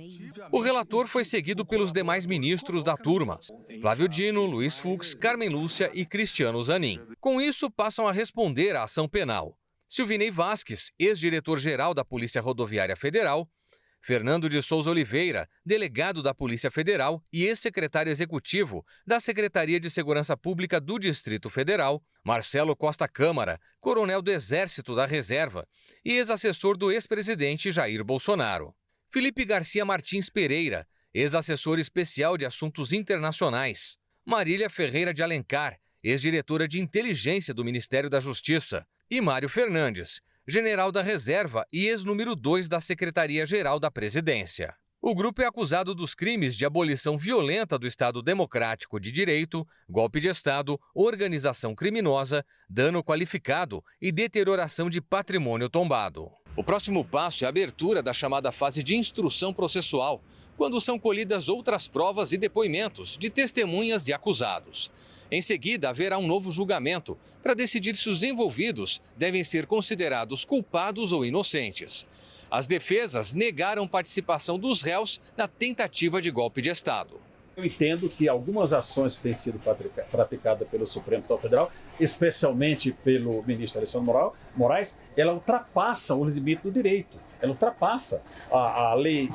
O relator foi seguido pelos demais ministros da turma: Flávio Dino, Luiz Fux, Carmen Lúcia e Cristiano Zanin. Com isso, passam a responder à ação penal Silvinei Vasques, ex-diretor-geral da Polícia Rodoviária Federal, Fernando de Souza Oliveira, delegado da Polícia Federal e ex-secretário executivo da Secretaria de Segurança Pública do Distrito Federal, Marcelo Costa Câmara, coronel do Exército da Reserva e ex-assessor do ex-presidente Jair Bolsonaro. Felipe Garcia Martins Pereira, ex-assessor especial de assuntos internacionais. Marília Ferreira de Alencar, ex-diretora de inteligência do Ministério da Justiça. E Mário Fernandes, general da Reserva e ex-número 2 da Secretaria-Geral da Presidência. O grupo é acusado dos crimes de abolição violenta do Estado Democrático de Direito, golpe de Estado, organização criminosa, dano qualificado e deterioração de patrimônio tombado. O próximo passo é a abertura da chamada fase de instrução processual, quando são colhidas outras provas e depoimentos de testemunhas e acusados. Em seguida, haverá um novo julgamento para decidir se os envolvidos devem ser considerados culpados ou inocentes. As defesas negaram participação dos réus na tentativa de golpe de Estado. Eu entendo que algumas ações que têm sido praticadas pelo Supremo Tribunal Federal, especialmente pelo ministro Alexandre Moraes, ela ultrapassa o limite do direito. Ela ultrapassa a lei,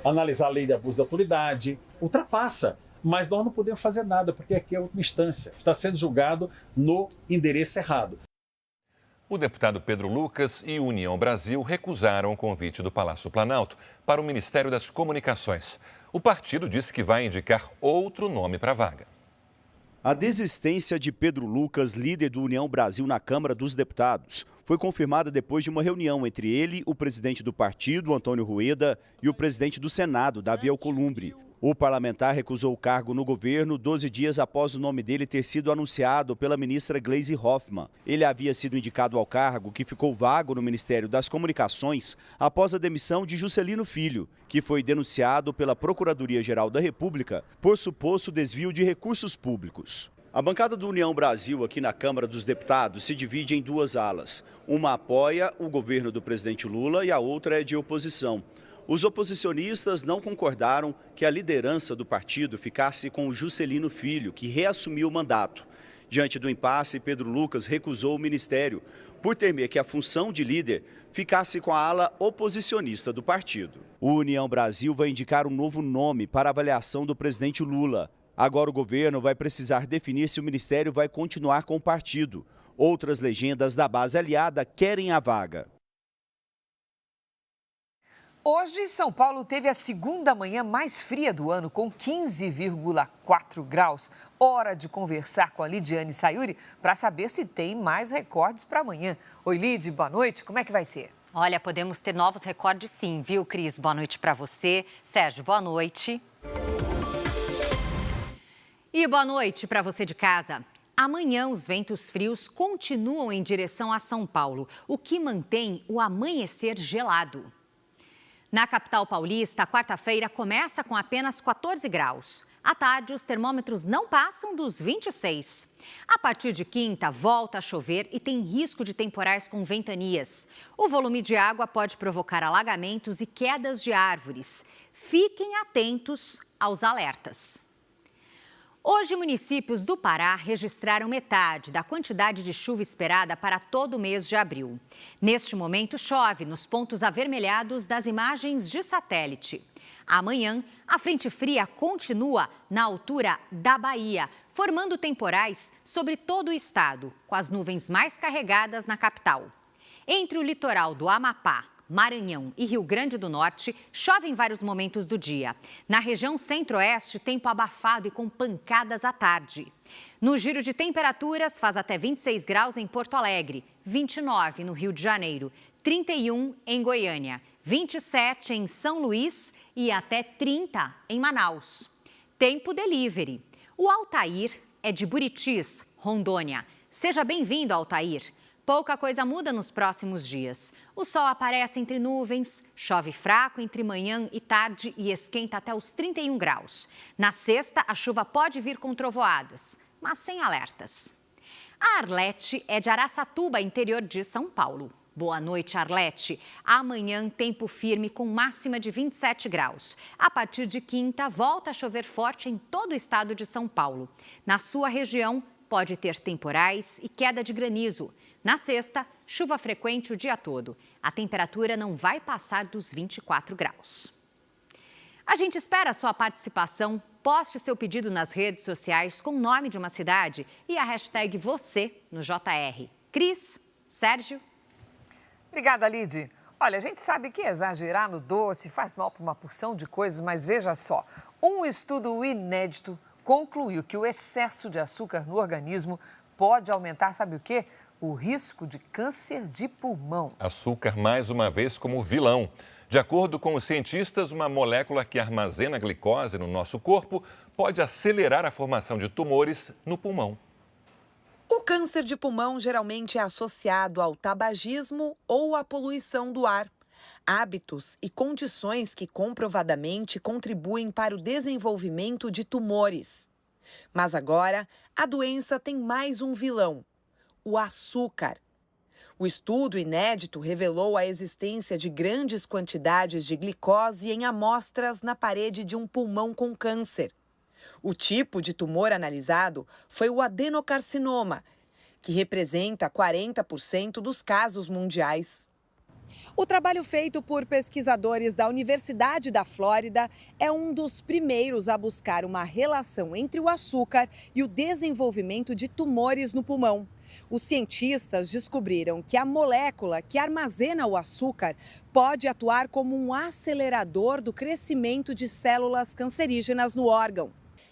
analisar a lei de abuso de autoridade, ultrapassa. Mas nós não podemos fazer nada, porque aqui é a última instância. Está sendo julgado no endereço errado. O deputado Pedro Lucas e União Brasil recusaram o convite do Palácio Planalto para o Ministério das Comunicações. O partido disse que vai indicar outro nome para a vaga. A desistência de Pedro Lucas, líder do União Brasil na Câmara dos Deputados, foi confirmada depois de uma reunião entre ele, o presidente do partido, Antônio Rueda, e o presidente do Senado, Davi Alcolumbre. O parlamentar recusou o cargo no governo 12 dias após o nome dele ter sido anunciado pela ministra Gleisi Hoffmann. Ele havia sido indicado ao cargo, que ficou vago no Ministério das Comunicações, após a demissão de Juscelino Filho, que foi denunciado pela Procuradoria-Geral da República por suposto desvio de recursos públicos. A bancada do União Brasil aqui na Câmara dos Deputados se divide em duas alas. Uma apoia o governo do presidente Lula e a outra é de oposição. Os oposicionistas não concordaram que a liderança do partido ficasse com o Juscelino Filho, que reassumiu o mandato. Diante do impasse, Pedro Lucas recusou o ministério, por temer que a função de líder ficasse com a ala oposicionista do partido. O União Brasil vai indicar um novo nome para a avaliação do presidente Lula. Agora o governo vai precisar definir se o ministério vai continuar com o partido. Outras legendas da base aliada querem a vaga. Hoje, São Paulo teve a segunda manhã mais fria do ano, com 15,4 graus. Hora de conversar com a Lidiane Sayuri para saber se tem mais recordes para amanhã. Oi, Lid, boa noite. Como é que vai ser? Olha, podemos ter novos recordes sim, viu, Cris? Boa noite para você. Sérgio, boa noite. E boa noite para você de casa. Amanhã, os ventos frios continuam em direção a São Paulo, o que mantém o amanhecer gelado. Na capital paulista, a quarta-feira começa com apenas 14 graus. À tarde, os termômetros não passam dos 26. A partir de quinta, volta a chover e tem risco de temporais com ventanias. O volume de água pode provocar alagamentos e quedas de árvores. Fiquem atentos aos alertas. Hoje, municípios do Pará registraram metade da quantidade de chuva esperada para todo o mês de abril. Neste momento, chove nos pontos avermelhados das imagens de satélite. Amanhã, a frente fria continua na altura da Bahia, formando temporais sobre todo o estado, com as nuvens mais carregadas na capital. Entre o litoral do Amapá, Maranhão e Rio Grande do Norte, chove em vários momentos do dia. Na região centro-oeste, tempo abafado e com pancadas à tarde. No giro de temperaturas, faz até 26 graus em Porto Alegre, 29 no Rio de Janeiro, 31 em Goiânia, 27 em São Luís e até 30 em Manaus. Tempo Delivery. O Altair é de Buritis, Rondônia. Seja bem-vindo, Altair. Pouca coisa muda nos próximos dias. O sol aparece entre nuvens, chove fraco entre manhã e tarde e esquenta até os 31 graus. Na sexta, a chuva pode vir com trovoadas, mas sem alertas. A Arlete é de Araçatuba, interior de São Paulo. Boa noite, Arlete. Amanhã, tempo firme com máxima de 27 graus. A partir de quinta, volta a chover forte em todo o estado de São Paulo. Na sua região, pode ter temporais e queda de granizo. Na sexta, chuva frequente o dia todo. A temperatura não vai passar dos 24 graus. A gente espera a sua participação. Poste seu pedido nas redes sociais com o nome de uma cidade e a hashtag você no JR. Cris, Sérgio. Obrigada, Lide. Olha, a gente sabe que exagerar no doce faz mal para uma porção de coisas, mas veja só. Um estudo inédito concluiu que o excesso de açúcar no organismo pode aumentar, sabe o quê? O risco de câncer de pulmão. Açúcar, mais uma vez, como vilão. De acordo com os cientistas, uma molécula que armazena glicose no nosso corpo pode acelerar a formação de tumores no pulmão. O câncer de pulmão geralmente é associado ao tabagismo ou à poluição do ar. Hábitos e condições que comprovadamente contribuem para o desenvolvimento de tumores. Mas agora, a doença tem mais um vilão: o açúcar. O estudo inédito revelou a existência de grandes quantidades de glicose em amostras na parede de um pulmão com câncer. O tipo de tumor analisado foi o adenocarcinoma, que representa 40% dos casos mundiais. O trabalho feito por pesquisadores da Universidade da Flórida é um dos primeiros a buscar uma relação entre o açúcar e o desenvolvimento de tumores no pulmão. Os cientistas descobriram que a molécula que armazena o açúcar pode atuar como um acelerador do crescimento de células cancerígenas no órgão.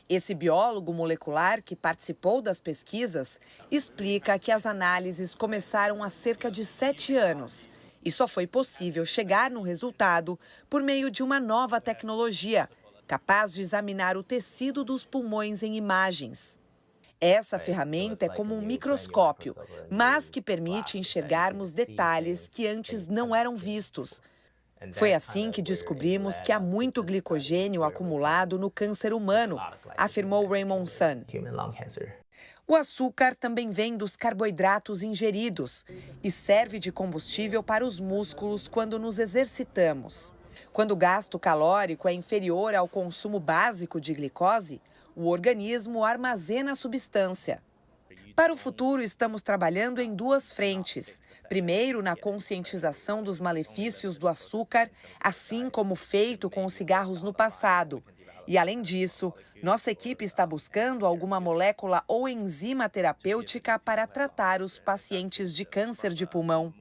Esse biólogo molecular que participou das pesquisas explica que as análises começaram há cerca de 7 anos e só foi possível chegar no resultado por meio de uma nova tecnologia, capaz de examinar o tecido dos pulmões em imagens. Essa ferramenta é como um microscópio, mas que permite enxergarmos detalhes que antes não eram vistos. Foi assim que descobrimos que há muito glicogênio acumulado no câncer humano, afirmou Raymond Sun. O açúcar também vem dos carboidratos ingeridos e serve de combustível para os músculos quando nos exercitamos. Quando o gasto calórico é inferior ao consumo básico de glicose, o organismo armazena a substância. Para o futuro, estamos trabalhando em 2 frentes. Primeiro, na conscientização dos malefícios do açúcar, assim como feito com os cigarros no passado. E, além disso, nossa equipe está buscando alguma molécula ou enzima terapêutica para tratar os pacientes de câncer de pulmão.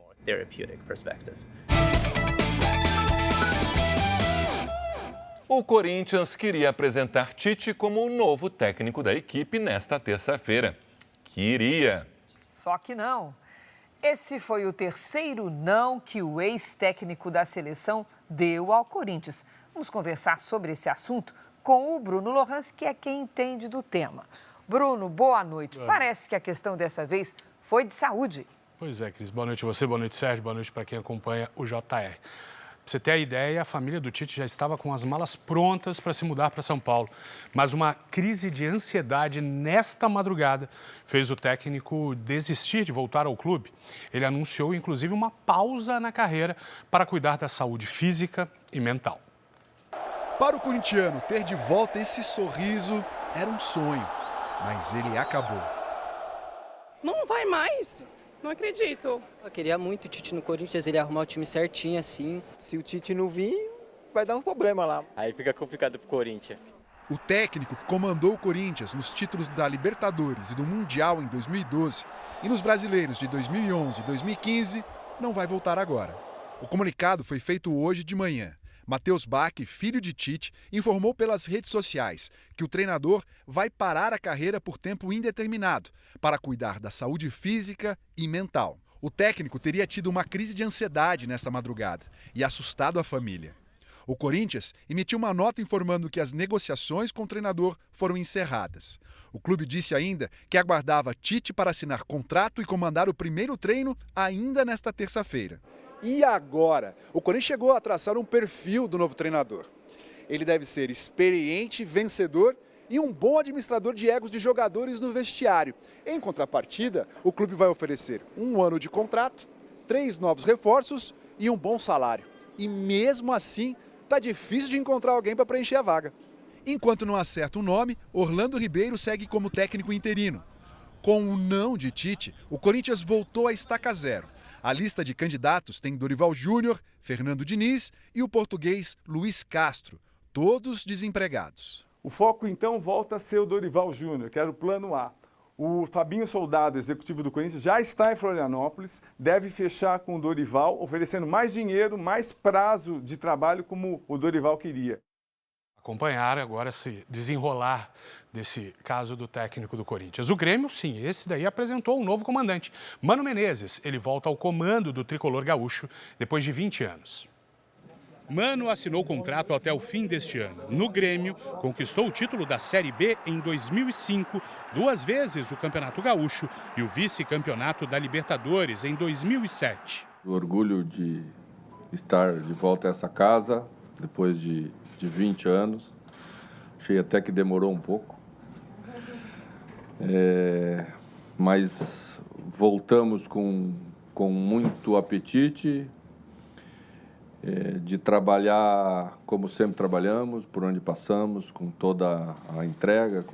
O Corinthians queria apresentar Tite como o novo técnico da equipe nesta terça-feira. Queria. Só que não. Esse foi o terceiro não que o ex-técnico da seleção deu ao Corinthians. Vamos conversar sobre esse assunto com o Bruno Lohans, que é quem entende do tema. Bruno, boa noite. Parece que a questão dessa vez foi de saúde. Pois é, Cris. Boa noite a você, boa noite, Sérgio, boa noite para quem acompanha o JR. Pra você ter a ideia, a família do Tite já estava com as malas prontas para se mudar para São Paulo. Mas uma crise de ansiedade nesta madrugada fez o técnico desistir de voltar ao clube. Ele anunciou, inclusive, uma pausa na carreira para cuidar da saúde física e mental. Para o corintiano, ter de volta esse sorriso era um sonho, mas ele acabou. Não vai mais. Não acredito. Eu queria muito o Tite no Corinthians, ele arrumar o time certinho assim. Se o Tite não vir, vai dar um problema lá. Aí fica complicado pro Corinthians. O técnico que comandou o Corinthians nos títulos da Libertadores e do Mundial em 2012 e nos brasileiros de 2011 e 2015 não vai voltar agora. O comunicado foi feito hoje de manhã. Matheus Bach, filho de Tite, informou pelas redes sociais que o treinador vai parar a carreira por tempo indeterminado para cuidar da saúde física e mental. O técnico teria tido uma crise de ansiedade nesta madrugada e assustado a família. O Corinthians emitiu uma nota informando que as negociações com o treinador foram encerradas. O clube disse ainda que aguardava Tite para assinar contrato e comandar o primeiro treino ainda nesta terça-feira. E agora? O Corinthians chegou a traçar um perfil do novo treinador. Ele deve ser experiente, vencedor e um bom administrador de egos de jogadores no vestiário. Em contrapartida, o clube vai oferecer 1 ano de contrato, 3 novos reforços e um bom salário. E mesmo assim, tá difícil de encontrar alguém para preencher a vaga. Enquanto não acerta o nome, Orlando Ribeiro segue como técnico interino. Com o não de Tite, o Corinthians voltou à estaca zero. A lista de candidatos tem Dorival Júnior, Fernando Diniz e o português Luiz Castro, todos desempregados. O foco então volta a ser o Dorival Júnior, que era o plano A. O Fabinho Soldado, executivo do Corinthians, já está em Florianópolis, deve fechar com o Dorival, oferecendo mais dinheiro, mais prazo de trabalho como o Dorival queria. Acompanhar agora esse desenrolar desse caso do técnico do Corinthians. O Grêmio, sim, esse daí apresentou um novo comandante. Mano Menezes, ele volta ao comando do tricolor gaúcho depois de 20 anos. Mano assinou contrato até o fim deste ano. No Grêmio, conquistou o título da Série B em 2005, 2 vezes o Campeonato Gaúcho e o vice-campeonato da Libertadores em 2007. O orgulho de estar de volta a essa casa, depois de 20 anos. Achei até que demorou um pouco. Mas voltamos com muito apetite, de trabalhar como sempre trabalhamos, por onde passamos, com toda a entrega,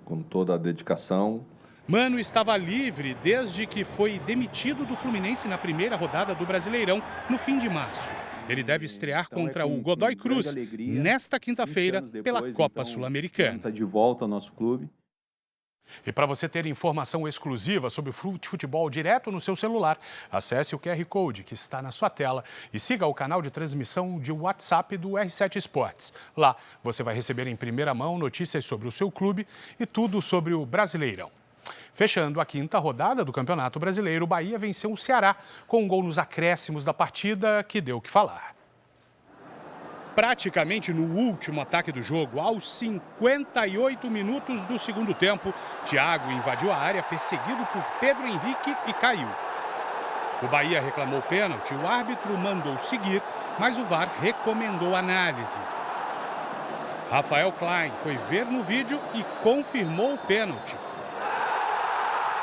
com toda a dedicação. Mano estava livre desde que foi demitido do Fluminense na primeira rodada do Brasileirão, no fim de março. Ele deve estrear contra o Godoy Cruz nesta quinta-feira pela Copa Sul-Americana. Está de volta ao nosso clube. E para você ter informação exclusiva sobre o futebol direto no seu celular, acesse o QR Code que está na sua tela e siga o canal de transmissão de WhatsApp do R7 Esportes. Lá você vai receber em primeira mão notícias sobre o seu clube e tudo sobre o Brasileirão. Fechando a quinta rodada do Campeonato Brasileiro, o Bahia venceu o Ceará com um gol nos acréscimos da partida que deu o que falar. Praticamente no último ataque do jogo, aos 58 minutos do segundo tempo, Thiago invadiu a área perseguido por Pedro Henrique e caiu. O Bahia reclamou o pênalti, o árbitro mandou seguir, mas o VAR recomendou análise. Rafael Klein foi ver no vídeo e confirmou o pênalti.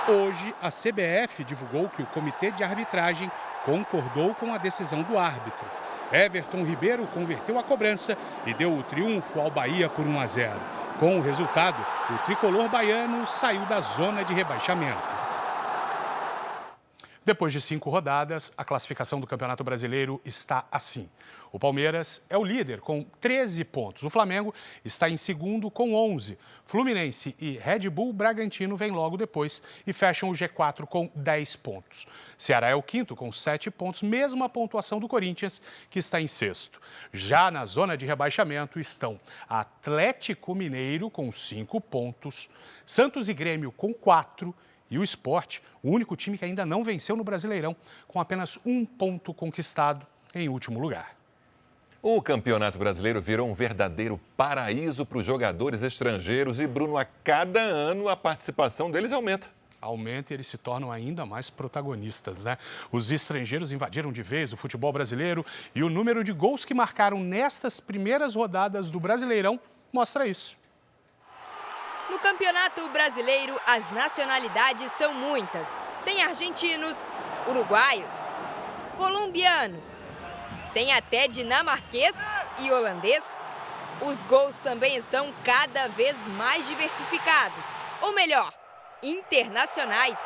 Hoje, a CBF divulgou que o comitê de arbitragem concordou com a decisão do árbitro. Everton Ribeiro converteu a cobrança e deu o triunfo ao Bahia por 1-0. Com o resultado, o tricolor baiano saiu da zona de rebaixamento. Depois de 5 rodadas, a classificação do Campeonato Brasileiro está assim. O Palmeiras é o líder com 13 pontos. O Flamengo está em segundo com 11. Fluminense e Red Bull Bragantino vêm logo depois e fecham o G4 com 10 pontos. Ceará é o quinto com 7 pontos, mesma pontuação do Corinthians, que está em sexto. Já na zona de rebaixamento estão Atlético Mineiro com 5 pontos, Santos e Grêmio com 4 e o Sport, o único time que ainda não venceu no Brasileirão, com apenas 1 ponto conquistado em último lugar. O Campeonato Brasileiro virou um verdadeiro paraíso para os jogadores estrangeiros e, Bruno, a cada ano a participação deles aumenta. Aumenta e eles se tornam ainda mais protagonistas, né? Os estrangeiros invadiram de vez o futebol brasileiro e o número de gols que marcaram nestas primeiras rodadas do Brasileirão mostra isso. No Campeonato Brasileiro, as nacionalidades são muitas. Tem argentinos, uruguaios, colombianos, tem até dinamarquês e holandês. Os gols também estão cada vez mais diversificados, ou melhor, internacionais.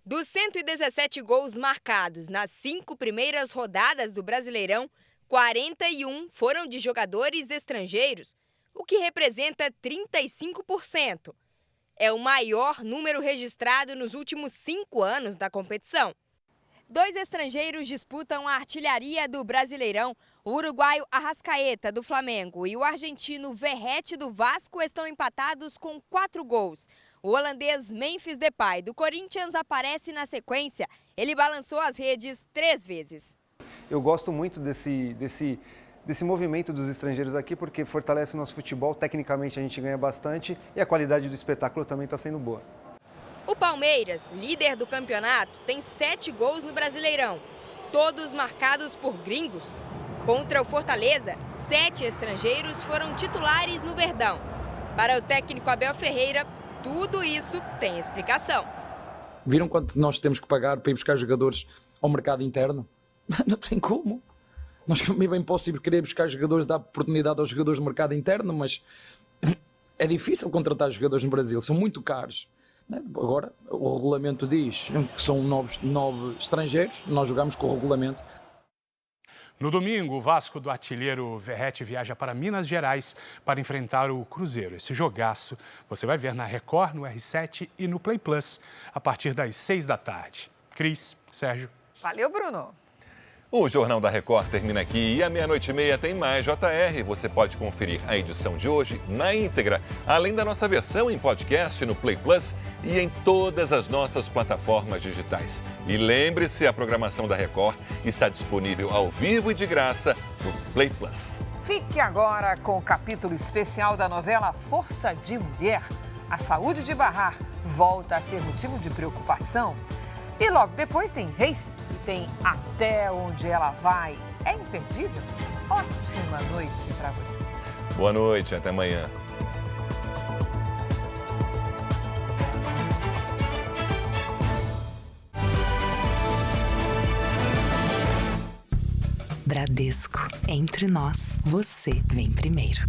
Dos 117 gols marcados nas 5 primeiras rodadas do Brasileirão, 41 foram de jogadores estrangeiros, o que representa 35%. É o maior número registrado nos últimos 5 anos da competição. 2 estrangeiros disputam a artilharia do Brasileirão. O uruguaio Arrascaeta, do Flamengo, e o argentino Verratti, do Vasco, estão empatados com 4 gols. O holandês Memphis Depay, do Corinthians, aparece na sequência. Ele balançou as redes 3 vezes. eu gosto muito desse movimento dos estrangeiros aqui, porque fortalece o nosso futebol, tecnicamente a gente ganha bastante e a qualidade do espetáculo também está sendo boa. O Palmeiras, líder do campeonato, tem 7 gols no Brasileirão, todos marcados por gringos. Contra o Fortaleza, 7 estrangeiros foram titulares no Verdão. Para o técnico Abel Ferreira, tudo isso tem explicação. Viram quanto nós temos que pagar para ir buscar jogadores ao mercado interno? Não tem como. Nós é bem possível querer buscar jogadores, dar oportunidade aos jogadores do mercado interno, mas é difícil contratar jogadores no Brasil, são muito caros. Agora, o regulamento diz que são 9 estrangeiros, nós jogamos com o regulamento. No domingo, o Vasco do artilheiro Verratti viaja para Minas Gerais para enfrentar o Cruzeiro. Esse jogaço você vai ver na Record, no R7 e no Play Plus, a partir das 6 da tarde. Cris, Sérgio. Valeu, Bruno. O Jornal da Record termina aqui e à 00:30 tem mais JR. Você pode conferir a edição de hoje na íntegra, além da nossa versão em podcast no Play Plus e em todas as nossas plataformas digitais. E lembre-se, a programação da Record está disponível ao vivo e de graça no Play Plus. Fique agora com o capítulo especial da novela Força de Mulher. A saúde de Bahar volta a ser motivo de preocupação. E logo depois tem Reis e tem Até Onde Ela Vai. É imperdível? Ótima noite para você. Boa noite, até amanhã. Bradesco, entre nós, você vem primeiro.